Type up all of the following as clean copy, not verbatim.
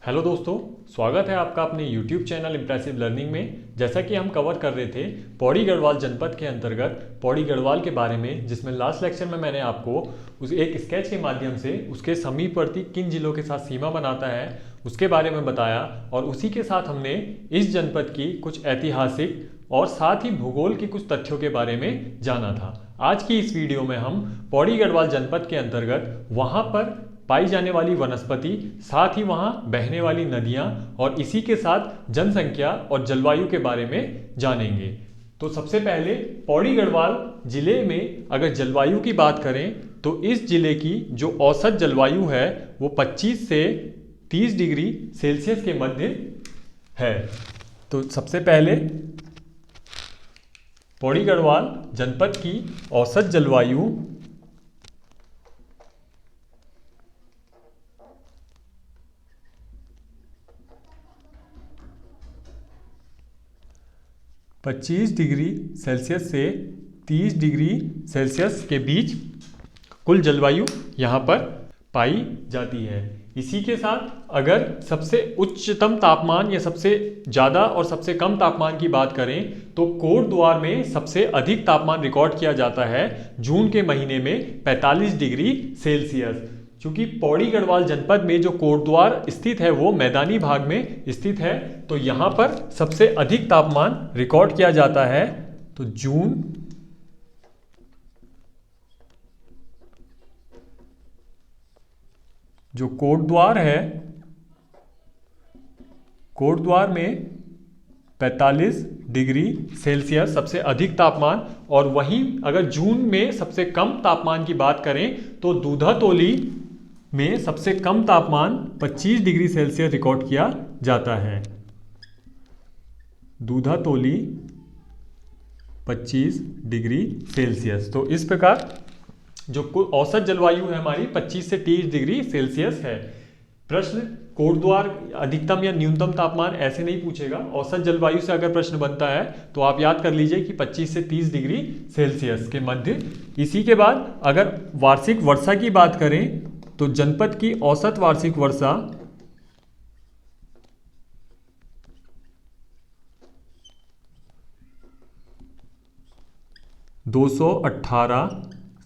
Hello दोस्तों, स्वागत है आपका अपने YouTube चैनल इम्प्रेसिव लर्निंग में। जैसा कि हम कवर कर रहे थे पौड़ी गढ़वाल जनपद के अंतर्गत पौड़ी गढ़वाल के बारे में, जिसमें लास्ट लेक्चर में मैंने आपको उस एक स्केच के माध्यम से उसके समीपवर्ती किन जिलों के साथ सीमा बनाता है उसके बारे में बताया, और उसी के साथ हमने इस जनपद की कुछ ऐतिहासिक और साथ ही भूगोल की कुछ तथ्यों के बारे में जाना था। आज की इस वीडियो में हम पौड़ी गढ़वाल जनपद के अंतर्गत वहाँ पर पाई जाने वाली वनस्पति, साथ ही वहाँ बहने वाली नदियाँ और इसी के साथ जनसंख्या और जलवायु के बारे में जानेंगे। तो सबसे पहले पौड़ी गढ़वाल जिले में अगर जलवायु की बात करें तो इस जिले की जो औसत जलवायु है वो 25 से 30 डिग्री सेल्सियस के मध्य है। तो सबसे पहले पौड़ी गढ़वाल जनपद की औसत जलवायु 25 डिग्री सेल्सियस से 30 डिग्री सेल्सियस के बीच कुल जलवायु यहाँ पर पाई जाती है। इसी के साथ अगर सबसे उच्चतम तापमान या सबसे ज़्यादा और सबसे कम तापमान की बात करें तो कोटद्वार में सबसे अधिक तापमान रिकॉर्ड किया जाता है जून के महीने में 45 डिग्री सेल्सियस। चूंकि पौड़ी गढ़वाल जनपद में जो कोटद्वार स्थित है वो मैदानी भाग में स्थित है, तो यहाँ पर सबसे अधिक तापमान रिकॉर्ड किया जाता है। तो जून जो कोटद्वार है, कोटद्वार में 45 डिग्री सेल्सियस सबसे अधिक तापमान, और वहीं अगर जून में सबसे कम तापमान की बात करें तो दूधातोली में सबसे कम तापमान 25 डिग्री सेल्सियस रिकॉर्ड किया जाता है। Dudhatoli 25 degree Celsius. तो इस प्रकार जो औसत जलवायु है हमारी 25 से 30 डिग्री सेल्सियस है। प्रश्न कोटद्वार अधिकतम या न्यूनतम तापमान ऐसे नहीं पूछेगा। औसत जलवायु से अगर प्रश्न बनता है तो आप याद कर लीजिए कि 25 से 30 डिग्री सेल्सियस के मध्य। इसी के बाद अगर वार्षिक वर्षा की बात करें तो जनपद की औसत वार्षिक वर्षा 218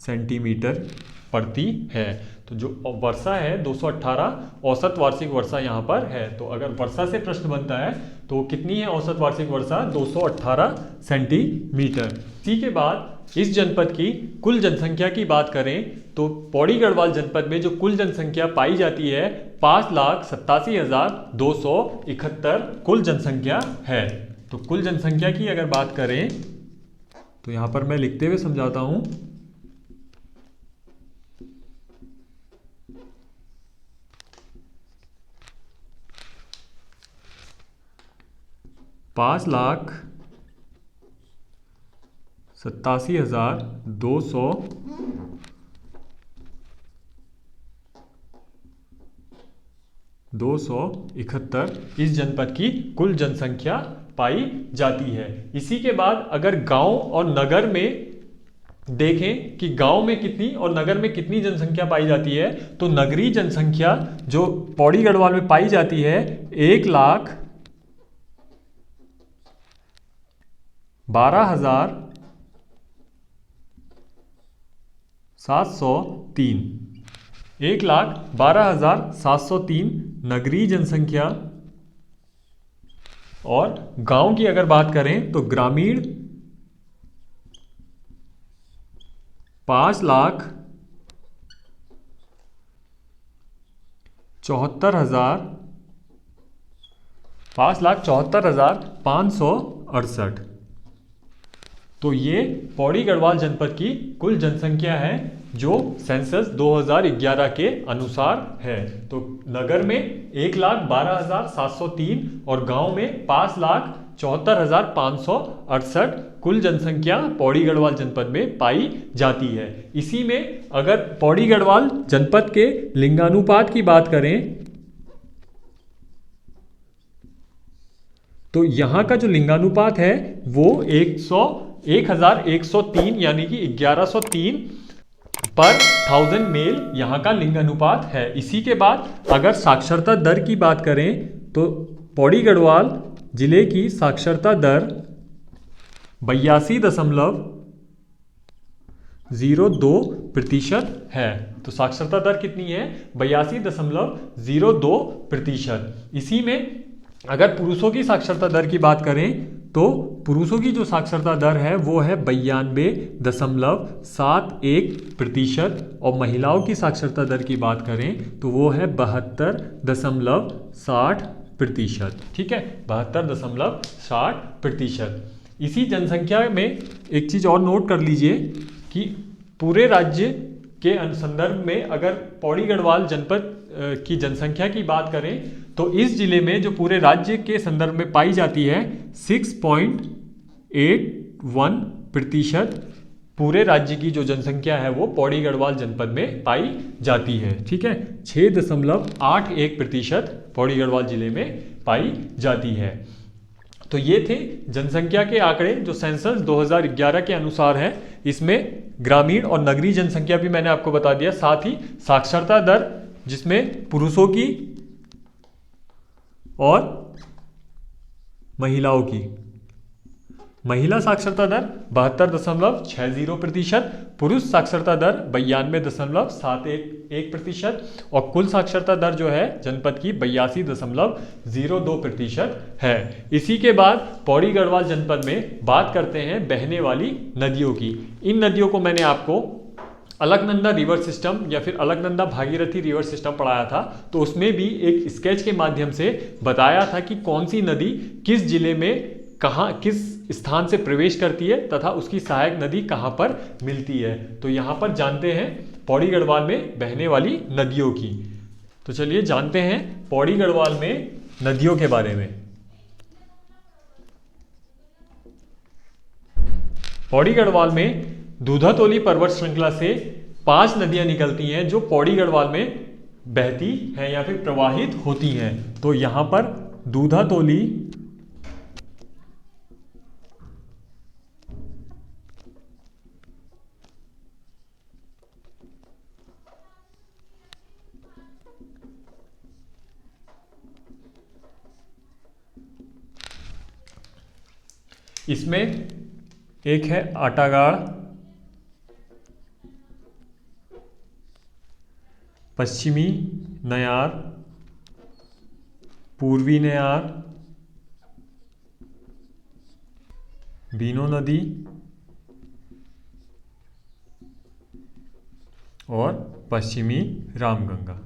सेंटीमीटर पड़ती है। तो जो वर्षा है 218 औसत वार्षिक वर्षा यहाँ पर है। तो अगर वर्षा से प्रश्न बनता है तो कितनी है औसत वार्षिक वर्षा? 218 सेंटीमीटर। इसी के बाद इस जनपद की कुल जनसंख्या की बात करें तो पौड़ी गढ़वाल जनपद में जो कुल जनसंख्या पाई जाती है 5,87,271 कुल जनसंख्या है। तो कुल जनसंख्या की अगर बात करें तो यहाँ पर मैं लिखते हुए समझाता हूँ। 5,87,271 इस जनपद की कुल जनसंख्या पाई जाती है। इसी के बाद अगर गांव और नगर में देखें कि गांव में कितनी और नगर में कितनी जनसंख्या पाई जाती है, तो नगरीय जनसंख्या जो पौड़ी गढ़वाल में पाई जाती है 1,12,703 1,12,703 नगरीय जनसंख्या। और गांव की अगर बात करें तो ग्रामीण 5,74,568। तो ये पौड़ी गढ़वाल जनपद की कुल जनसंख्या है जो सेंसस 2011 के अनुसार है। तो नगर में 1,12,703 और गांव में 5,74,568 कुल जनसंख्या पौड़ी गढ़वाल जनपद में पाई जाती है। इसी में अगर पौड़ी गढ़वाल जनपद के लिंगानुपात की बात करें तो यहाँ का जो लिंगानुपात है वो 1103 यानी कि 1103 पर 1000 मेल यहाँ का लिंग अनुपात है। इसी के बाद अगर साक्षरता दर की बात करें तो पौड़ी गढ़वाल जिले की साक्षरता दर 82.02% है। तो साक्षरता दर कितनी है? 82.02%। इसी में अगर पुरुषों की साक्षरता दर की बात करें तो पुरुषों की जो साक्षरता दर है वो है 92.71%, और महिलाओं की साक्षरता दर की बात करें तो वो है 72.60%। ठीक है, 72.60%। इसी जनसंख्या में एक चीज़ और नोट कर लीजिए कि पूरे राज्य के संदर्भ में अगर पौड़ी गढ़वाल जनपद की जनसंख्या की बात करें तो इस जिले में जो पूरे राज्य के संदर्भ में पाई जाती है 6.81% पूरे राज्य की जो जनसंख्या है वो पौड़ी गढ़वाल जनपद में पाई जाती है। ठीक है, 6.81% पौड़ी गढ़वाल जिले में पाई जाती है। तो ये थे जनसंख्या के आंकड़े जो सेंसस 2011 के अनुसार है। इसमें ग्रामीण और नगरीय जनसंख्या भी मैंने आपको बता दिया, साथ ही साक्षरता दर जिसमें पुरुषों की और महिलाओं की। महिला साक्षरता दर 72.60%, पुरुष साक्षरता दर 92.71%, और कुल साक्षरता दर जो है जनपद की 82.02% है। इसी के बाद पौड़ी गढ़वाल जनपद में बात करते हैं बहने वाली नदियों की। इन नदियों को मैंने आपको अलकनंदा रिवर सिस्टम या फिर अलकनंदा भागीरथी रिवर सिस्टम पढ़ाया था, तो उसमें भी एक स्केच के माध्यम से बताया था कि कौन सी नदी किस जिले में कहाँ किस स्थान से प्रवेश करती है तथा उसकी सहायक नदी कहाँ पर मिलती है। तो यहाँ पर जानते हैं पौड़ी गढ़वाल में बहने वाली नदियों की। तो चलिए जानते हैं पौड़ी गढ़वाल में नदियों के बारे में। पौड़ी गढ़वाल में दूधातोली पर्वत श्रृंखला से 5 नदियां निकलती हैं जो पौड़ी गढ़वाल में बहती हैं या फिर प्रवाहित होती हैं। तो यहां पर दूधातोली, इसमें एक है आटागाड़, पश्चिमी नयार, पूर्वी नयार, बीनो नदी और पश्चिमी रामगंगा।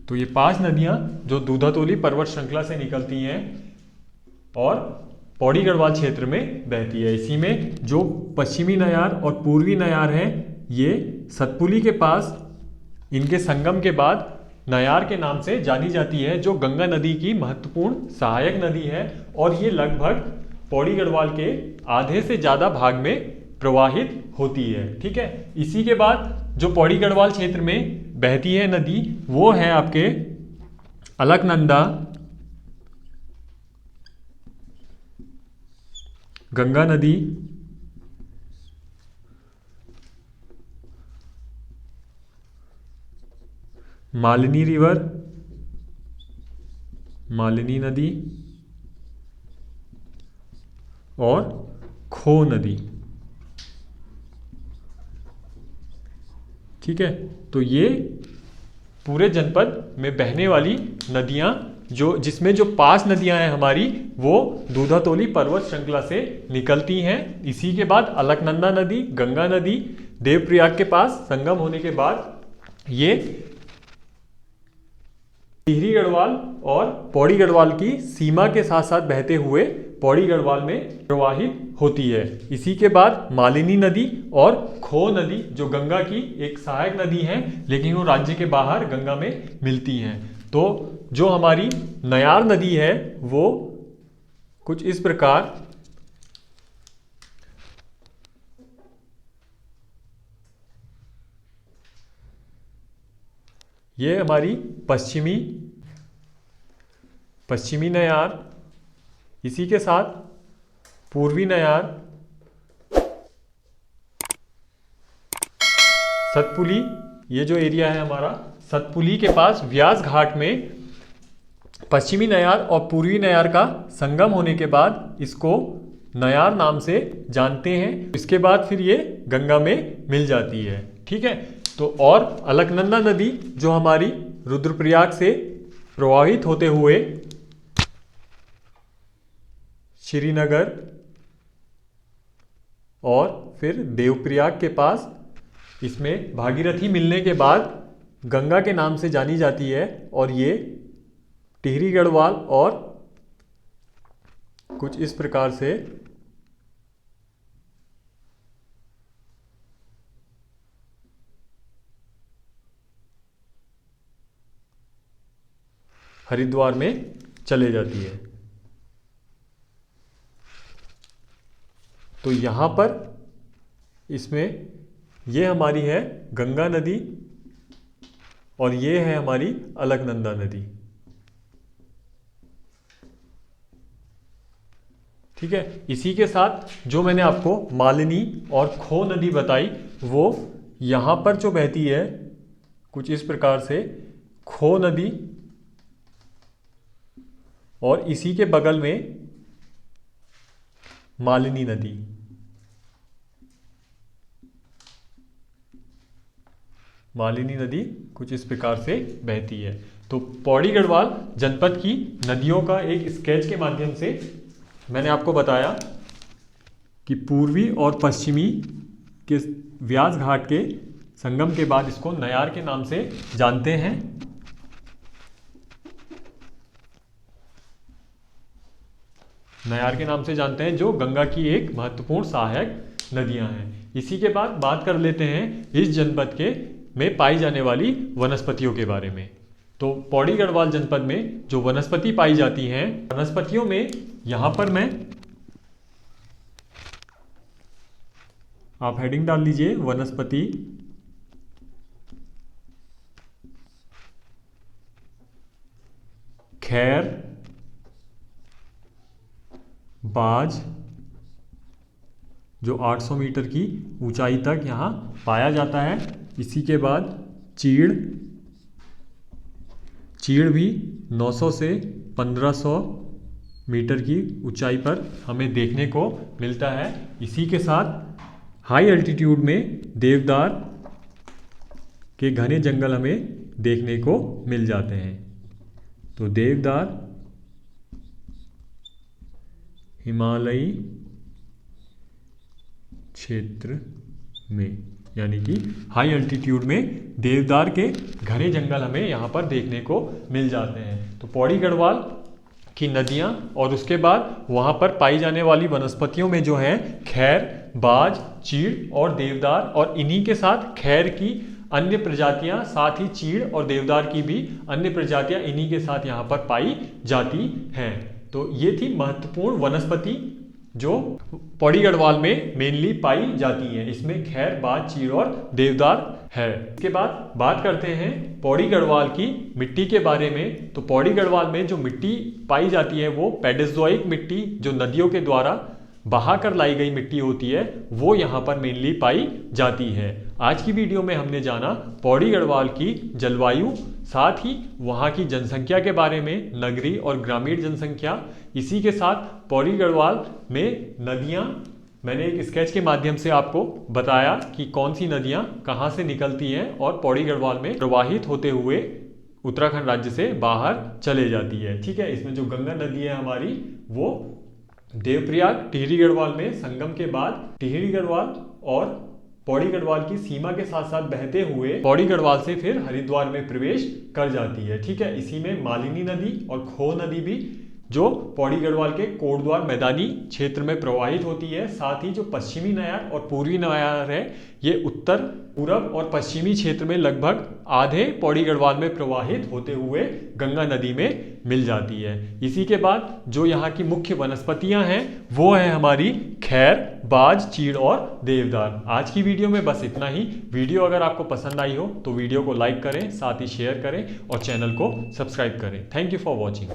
तो ये 5 नदियां जो दूधातोली पर्वत श्रृंखला से निकलती हैं और पौड़ी गढ़वाल क्षेत्र में बहती है। इसी में जो पश्चिमी नयार और पूर्वी नयार है ये सतपुली के पास इनके संगम के बाद नयार के नाम से जानी जाती है, जो गंगा नदी की महत्वपूर्ण सहायक नदी है और ये लगभग पौड़ी गढ़वाल के आधे से ज़्यादा भाग में प्रवाहित होती है। ठीक है, इसी के बाद जो पौड़ी गढ़वाल क्षेत्र में बहती है नदी वो है आपके अलकनंदा, गंगा नदी, मालिनी रिवर, मालिनी नदी और खो नदी। ठीक है, तो ये पूरे जनपद में बहने वाली नदियां जिसमें जो 5 नदियां हैं हमारी वो दूधातोली पर्वत श्रृंखला से निकलती हैं। इसी के बाद अलकनंदा नदी, गंगा नदी देवप्रयाग के पास संगम होने के बाद ये टिहरी गढ़वाल और पौड़ी गढ़वाल की सीमा के साथ साथ बहते हुए पौड़ी गढ़वाल में प्रवाहित होती है। इसी के बाद मालिनी नदी और खो नदी जो गंगा की एक सहायक नदी है लेकिन वो राज्य के बाहर गंगा में मिलती हैं। तो जो हमारी नयार नदी है वो कुछ इस प्रकार ये हमारी पश्चिमी नयार, इसी के साथ पूर्वी नयार, सतपुली, ये जो एरिया है हमारा सतपुली के पास व्यास घाट में पश्चिमी नयार और पूर्वी नयार का संगम होने के बाद इसको नयार नाम से जानते हैं। इसके बाद फिर ये गंगा में मिल जाती है। ठीक है, तो और अलकनंदा नदी जो हमारी रुद्रप्रयाग से प्रवाहित होते हुए श्रीनगर और फिर देवप्रयाग के पास इसमें भागीरथी मिलने के बाद गंगा के नाम से जानी जाती है। और ये टिहरी गढ़वाल और कुछ इस प्रकार से हरिद्वार में चले जाती है। तो यहाँ पर इसमें ये हमारी है गंगा नदी और ये है हमारी अलकनंदा नदी। ठीक है, इसी के साथ जो मैंने आपको मालिनी और खो नदी बताई वो यहाँ पर जो बहती है कुछ इस प्रकार से खो नदी, और इसी के बगल में मालिनी नदी। मालिनी नदी कुछ इस प्रकार से बहती है। तो पौड़ी गढ़वाल जनपद की नदियों का एक स्केच के माध्यम से मैंने आपको बताया कि पूर्वी और पश्चिमी के व्यास घाट के संगम के बाद इसको नयार के नाम से जानते हैं। नयार के नाम से जानते हैं, जो गंगा की एक महत्वपूर्ण सहायक नदियां हैं। इसी के बाद बात कर लेते हैं इस जनपद के में पाई जाने वाली वनस्पतियों के बारे में। तो पौड़ी गढ़वाल जनपद में जो वनस्पति पाई जाती हैं, वनस्पतियों में यहां पर मैं, आप हेडिंग डाल लीजिए वनस्पति, खैर, बाज जो 800 मीटर की ऊंचाई तक यहाँ पाया जाता है। इसी के बाद चीड़, चीड़ भी 900 से 1500 मीटर की ऊंचाई पर हमें देखने को मिलता है। इसी के साथ हाई एल्टीट्यूड में देवदार के घने जंगल हमें देखने को मिल जाते हैं। तो देवदार हिमालयी क्षेत्र में, यानी कि हाई एल्टीट्यूड में देवदार के घने जंगल हमें यहाँ पर देखने को मिल जाते हैं। तो पौड़ी गढ़वाल की नदियाँ और उसके बाद वहाँ पर पाई जाने वाली वनस्पतियों में जो है खैर, बाज, चीड़ और देवदार, और इन्हीं के साथ खैर की अन्य प्रजातियां, साथ ही चीड़ और देवदार की भी अन्य प्रजातियां इन्हीं के साथ यहाँ पर पाई जाती हैं। तो ये थी महत्वपूर्ण वनस्पति जो पौड़ी गढ़वाल में मेनली पाई जाती हैं। इसमें खैर, बाज, चीड़ और देवदार है। इसके बाद बात करते हैं पौड़ी गढ़वाल की मिट्टी के बारे में। तो पौड़ी गढ़वाल में जो मिट्टी पाई जाती है वो पेडोजोइक मिट्टी, जो नदियों के द्वारा बहा कर लाई गई मिट्टी होती है, वो यहाँ पर मेनली पाई जाती है। आज की वीडियो में हमने जाना पौड़ी गढ़वाल की जलवायु, साथ ही वहाँ की जनसंख्या के बारे में, नगरीय और ग्रामीण जनसंख्या। इसी के साथ पौड़ी गढ़वाल में नदियाँ, मैंने एक स्केच के माध्यम से आपको बताया कि कौन सी नदियाँ कहाँ से निकलती हैं और पौड़ी गढ़वाल में प्रवाहित होते हुए उत्तराखंड राज्य से बाहर चले जाती है। ठीक है, इसमें जो गंगा नदी है हमारी, वो देवप्रयाग टिहरी गढ़वाल में संगम के बाद टिहरी गढ़वाल और पौड़ी गढ़वाल की सीमा के साथ साथ बहते हुए पौड़ी गढ़वाल से फिर हरिद्वार में प्रवेश कर जाती है। ठीक है, इसी में मालिनी नदी और खो नदी भी जो पौड़ी गढ़वाल के कोटद्वार मैदानी क्षेत्र में प्रवाहित होती है। साथ ही जो पश्चिमी नयार और पूर्वी नयार है, ये उत्तर, पूरब और पश्चिमी क्षेत्र में लगभग आधे पौड़ी गढ़वाल में प्रवाहित होते हुए गंगा नदी में मिल जाती है। इसी के बाद जो यहाँ की मुख्य वनस्पतियाँ हैं वो है हमारी खैर, बाज, चीड़ और देवदार। आज की वीडियो में बस इतना ही। वीडियो अगर आपको पसंद आई हो तो वीडियो को लाइक करें, साथ ही शेयर करें और चैनल को सब्सक्राइब करें। Thank you for watching.